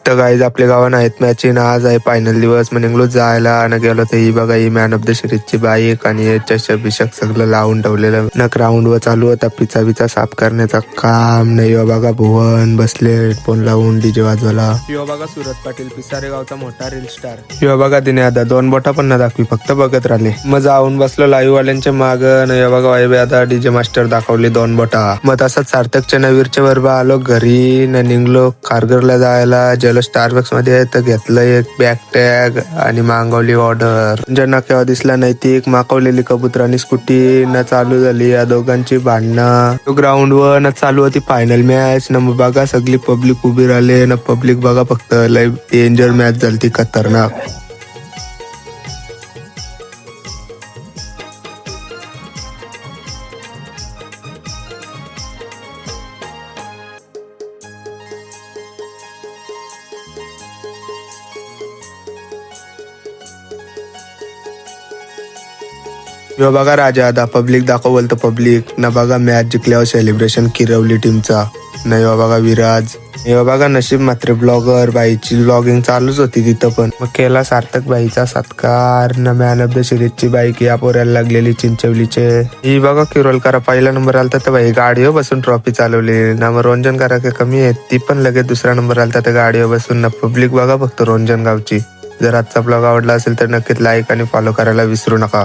तर गाईज आपल्या गावात आहेत मॅचिन आज आहे फायनल दिवस मग निघलो जायला आणि गेलो तर ही बघा he man of the सिरीजची bike आणि चषक बिषक सगळं लावून ठेवलेलं न ग्राउंड वर चालू होता पिचा बिचा साफ करण्याचा काम नाही बघा भुवन बसले हेडफोन लावून डीजे वाजवायला. यो बघा सुरत पाटील पिसारे गावचा मोठा रील स्टार. यो बघा तिने आता 2 बोटा पण ना दाखवी फक्त बघत राहिले. मग जाऊन बसलो लाईव्ह वाल्यांच्या माग न यो बघा वाईबे आता डीजे मास्टर दाखवले 2 बोटा. मग तसंच सार्थकच्या नवीरच्या बरोबर आलो घरी न निघलो खारघरला जायला. स्टारबक्स मध्ये तर घेतलं एक बॅग टॅग आणि मागवली ऑर्डर. ज्यांना केव्हा दिसला नाही ती एक मागवलेली कबुतरानी स्कूटी न चालू झाली या दोघांची भांडणं. ग्राउंड वर न चालू होती फायनल मॅच न बघा सगळी पब्लिक उभी राहिले न पब्लिक बघा फक्त लय डेंजर मॅच झाली ती खतरनाक. यो बघा राजा आता पब्लिक दाखवल तर पब्लिक न बघा मॅच जिंकल्यावर सेलिब्रेशन किरवली टीमचा न यो बघा विराज. यो बघा नशीब मात्र ब्लॉगर बाईची ब्लॉगिंग चालूच होती तिथं पण मग केला सार्थक बाईचा सत्कार न मॅन ऑफ द सिरीजची बाईक या पोरायला लागलेली चिंचवलीचे. ही बघा किरोलकरा पहिला नंबर आलता तर बाई गाडीवर बसून ट्रॉफी चालवली ना मग रोंजन करा कमी आहे ती पण लगेच दुसरा नंबर आलता तर गाडीवर बसून ना पब्लिक बघा फक्त रोंजन गावची. जर आजचा ब्लॉग आवडला असेल तर नक्कीच लाईक आणि फॉलो करायला विसरू नका.